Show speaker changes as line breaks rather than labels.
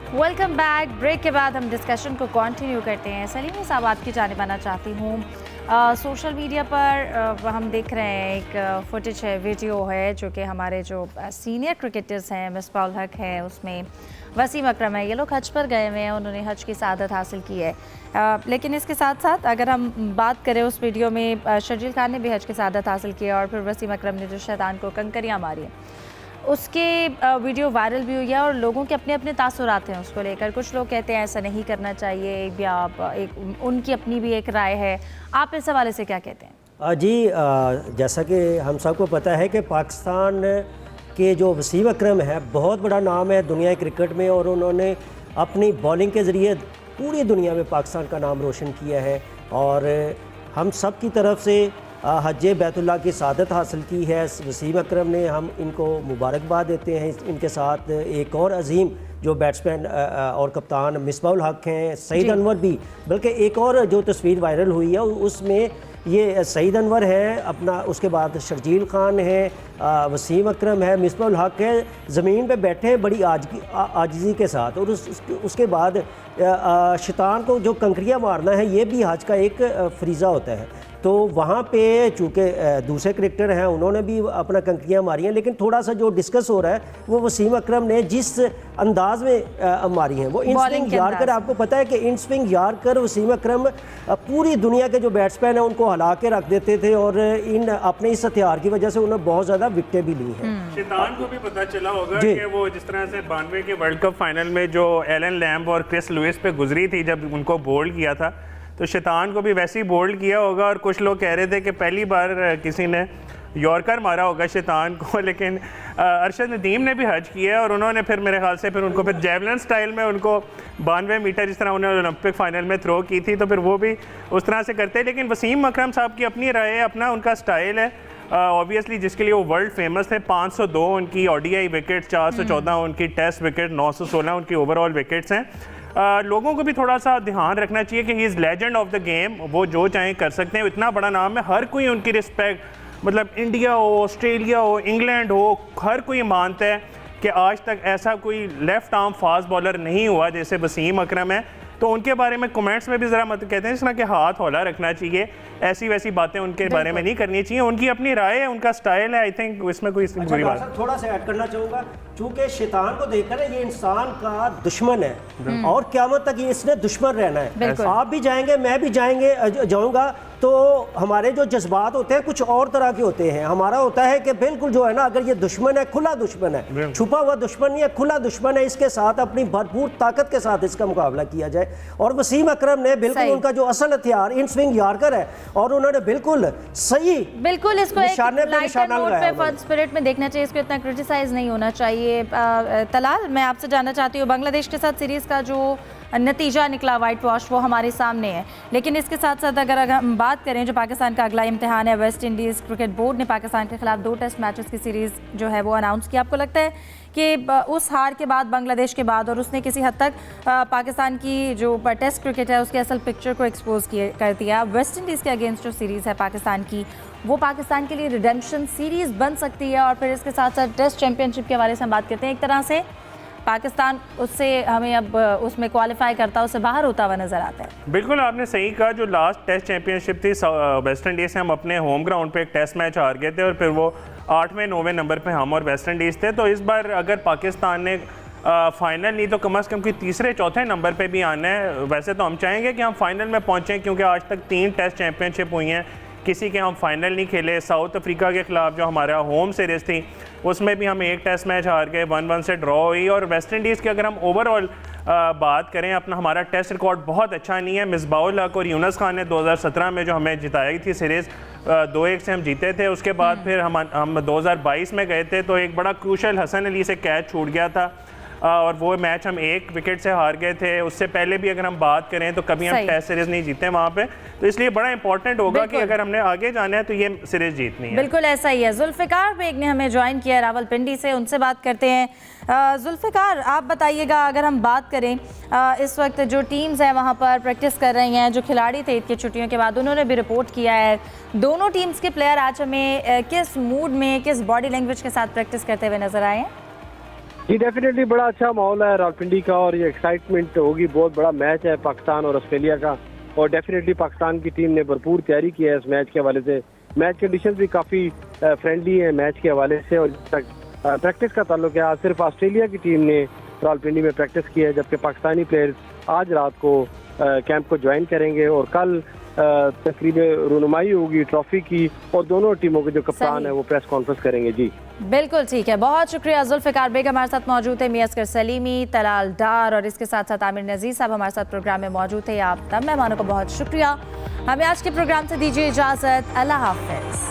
Welcome back. Break के बाद हम डिस्कशन को कंटिन्यू करते हैं। सलीम साहब, आपकी जानिब आना चाहती हूँ। सोशल मीडिया पर हम देख रहे हैं एक फुटेज है, वीडियो है, जो कि हमारे जो सीनियर क्रिकेटर्स हैं, मिसबाह उल हक है, उसमें वसीम अकरम है। ये लोग हज पर गए हुए हैं, उन्होंने हज की सआदत हासिल की है। लेकिन इसके साथ साथ अगर हम बात करें, उस वीडियो में शर्जील खान ने भी हज की सआदत हासिल की है और फिर वसीम अकरम ने जो शैतान को कंकरियाँ मारी हैं, उसके वीडियो वायरल भी हुई है और लोगों के अपने अपने तासुरात हैं उसको लेकर। कुछ लोग कहते हैं ऐसा नहीं करना चाहिए, या एक उनकी अपनी भी एक राय है। आप इस हवाले से क्या कहते हैं?
जी, जैसा कि हम सबको पता है कि पाकिस्तान के जो वसीम अकरम है, बहुत बड़ा नाम है दुनिया क्रिकेट में, और उन्होंने अपनी बॉलिंग के ज़रिए पूरी दुनिया में पाकिस्तान का नाम रोशन किया है। और हम सब की तरफ से हज बैतुल्लाह की सआदत हासिल की है वसीम अकरम ने। हम इनको मुबारकबाद देते हैं। इनके साथ एक और अजीम जो बैट्समैन और कप्तान मिसबाह उल हक हैं, सईद अनवर भी। बल्कि एक और जो तस्वीर वायरल हुई है उसमें ये सईद अनवर है अपना, उसके बाद शर्जील खान है, वसीम अकरम है, मिसबाह उल हक है, ज़मीन पे बैठे हैं बड़ी आजिज़ी के साथ। और उसके बाद शैतान को जो कंकरियाँ मारना है, ये भी हज का एक फरीज़ा होता है। तो वहाँ पे चूँकि दूसरे क्रिकेटर हैं, उन्होंने भी अपना कंकरियाँ मारी हैं, लेकिन थोड़ा सा जो डिस्कस हो रहा है वो वसीम अकरम ने जिस अंदाज में मारी हैं, वो इन स्विंग यार्कर। आपको पता है कि इन स्विंग यार्कर वसीम अकरम पूरी दुनिया के जो बैट्समैन हैं उनको हिला के रख देते थे, और इन अपने इस हथियार की वजह से उन्होंने बहुत ज़्यादा विकेटें भी ली हैं।
शैतान को भी पता चला होगा कि वो जिस तरह से 92 के वर्ल्ड कप फाइनल में जो एलन लैम्ब और क्रिस लुइस पे गुजरी थी जब उनको बोल्ड किया था, तो शैतान को भी वैसे ही बोल्ड किया होगा। और कुछ लोग कह रहे थे कि पहली बार किसी ने यॉर्कर मारा होगा शैतान को। लेकिन अरशद नदीम ने भी हज किया है और उन्होंने फिर मेरे ख्याल से फिर उनको फिर जेवलिन स्टाइल में उनको 92 मीटर जिस तरह उन्होंने ओलंपिक फाइनल में थ्रो की थी, तो फिर वो भी उस तरह से करते हैं। लेकिन वसीम अकरम साहब की अपनी राय है, अपना उनका स्टाइल है ऑब्वियसली, जिसके लिए वो वर्ल्ड फेमस थे। 502 उनकी ODI विकेट, 414 उनकी टेस्ट विकेट, 916 उनकी ओवरऑल विकेट्स हैं। लोगों को भी थोड़ा सा ध्यान रखना चाहिए कि he is legend of the game. वो जो चाहें कर सकते हैं, इतना बड़ा नाम है, हर कोई उनकी रिस्पेक्ट, मतलब इंडिया हो, ऑस्ट्रेलिया हो, इंग्लैंड हो, हर कोई मानता है कि आज तक ऐसा कोई लेफ़्ट आर्म फास्ट बॉलर नहीं हुआ जैसे वसीम अकरम है। तो उनके बारे में कमेंट्स में भी ज़रा मत कहते हैं जिस तरह के हाथ हौला रखना चाहिए, ऐसी वैसी बातें उनके बारे में नहीं करनी चाहिए। उनकी अपनी राय है, उनका स्टाइल है, आई थिंक इसमें कोई बुरी बात।
थोड़ा सा ऐड करना चाहूँगा, चूँकि शैतान को देखकर ये इंसान का दुश्मन है और क़यामत तक ये इसने दुश्मन रहना है। आप भी जाएंगे, मैं भी जाऊँगा, तो हमारे जो जज्बात होते हैं कुछ और तरह के होते हैं। हमारा होता है कि बिल्कुल जो है ना, अगर ये दुश्मन है, खुला दुश्मन है, छुपा हुआ दुश्मन नहीं है, खुला दुश्मन है, इसके साथ अपनी भरपूर ताकत के साथ इसका मुकाबला किया जाए। और वसीम अकरम ने बिल्कुल उनका जो असल हथियार इन स्विंग यार्कर है, और उन्होंने बिल्कुल सही,
बिल्कुल इसको
निशाने पे निशाना लगाया।
फन स्पिरिट में देखना चाहिए, इसको इतना क्रिटिसाइज नहीं होना चाहिए। तलाल, मैं आपसे जानना चाहती हूँ, बांग्लादेश के साथ सीरीज़ का जो नतीजा निकला वाइट वॉश, वो हमारे सामने है। लेकिन इसके साथ साथ अगर हम बात करें, जो पाकिस्तान का अगला इम्तिहान है, वेस्ट इंडीज़ क्रिकेट बोर्ड ने पाकिस्तान के खिलाफ 2 टेस्ट मैचेस की सीरीज़ जो है वो अनाउंस किया। आपको लगता है कि उस हार के बाद, बांग्लादेश के बाद, और उसने किसी हद तक पाकिस्तान की जो टेस्ट क्रिकेट है उसके असल पिक्चर को एक्सपोज कर दिया? वेस्ट इंडीज़ के अगेंस्ट जो सीरीज़ है पाकिस्तान की, वो पाकिस्तान के लिए रिडेम्पशन सीरीज़ बन सकती है? और फिर इसके साथ साथ टेस्ट चैम्पियनशिप के हवाले से हम बात करते हैं, एक तरह से पाकिस्तान उससे हमें अब उसमें क्वालिफाई करता, उससे बाहर होता हुआ नजर आता है।
बिल्कुल आपने सही कहा, जो लास्ट टेस्ट चैंपियनशिप थी वेस्ट इंडीज़ से हम अपने होम ग्राउंड पे एक टेस्ट मैच हार गए थे, और फिर वो 8वें 9वें नंबर पे हम और वेस्ट इंडीज़ थे। तो इस बार अगर पाकिस्तान ने फाइनल नहीं तो कम से कम कोई तीसरे चौथे नंबर पे भी आना है। वैसे तो हम चाहेंगे कि हम फाइनल में पहुँचें, क्योंकि आज तक 3 टेस्ट चैंपियनशिप हुई हैं, किसी के हम फाइनल नहीं खेले। साउथ अफ्रीका के खिलाफ जो हमारा होम सीरीज़ थी उसमें भी हम एक टेस्ट मैच हार गए, 1-1 से ड्रॉ हुई। और वेस्ट इंडीज़ की अगर हम ओवरऑल बात करें, अपना हमारा टेस्ट रिकॉर्ड बहुत अच्छा नहीं है। मिसबाह उल हक और यूनुस खान ने 2017 में जो हमें जिताई थी सीरीज़, 2-1 से हम जीते थे। उसके बाद फिर हम 2022 में गए थे, तो एक बड़ा क्रूशल हसन अली से कैच छूट गया था, और वो मैच हम 1 विकेट से हार गए थे। उससे पहले भी अगर हम बात करें तो कभी हम टेस्ट सीरीज़ नहीं जीते वहाँ पे। तो इसलिए बड़ा इंपॉर्टेंट होगा कि अगर हमने आगे जाना है तो ये सीरीज़ जीतनी है।
बिल्कुल ऐसा ही है। जुल्फ़िकार बेग ने हमें ज्वाइन किया रावलपिंडी से, उनसे बात करते हैं। जुल्फ़िकार, आप बताइएगा, अगर हम बात करें इस वक्त जो टीम्स हैं वहाँ पर प्रैक्टिस कर रही हैं, जो खिलाड़ी थे ईद की छुट्टियों के बाद, उन्होंने भी रिपोर्ट किया है, दोनों टीम्स के प्लेयर आज हमें किस मूड में, किस बॉडी लैंग्वेज के साथ प्रैक्टिस करते हुए नजर आए हैं?
जी डेफिनेटली बड़ा अच्छा माहौल है रावलपिंडी का और ये एक्साइटमेंट होगी। बहुत बड़ा मैच है पाकिस्तान और ऑस्ट्रेलिया का और डेफिनेटली पाकिस्तान की टीम ने भरपूर तैयारी की है इस मैच के हवाले से। मैच कंडीशंस भी काफ़ी फ्रेंडली है मैच के हवाले से। और जब तक प्रैक्टिस का ताल्लुक है, आज सिर्फ ऑस्ट्रेलिया की टीम ने रावलपिंडी में प्रैक्टिस की है, जबकि पाकिस्तानी प्लेयर्स आज रात को कैंप को ज्वाइन करेंगे और कल तकरीबन रुनुमाई होगी ट्रॉफी की और दोनों टीमों के जो कप्तान है वो प्रेस कॉन्फ्रेंस करेंगे। जी
बिल्कुल ठीक है, बहुत शुक्रिया। जुल्फ़िकार बेग हमारे साथ मौजूद है, मियां असगर सलीमी, तलाल डार और इसके साथ साथ आमिर नज़ीर साहब हमारे साथ प्रोग्राम में मौजूद थे। आप तब मेहमानों को बहुत शुक्रिया। हमें आज के प्रोग्राम से दीजिए इजाज़त। अल्लाह हाफ़िज़।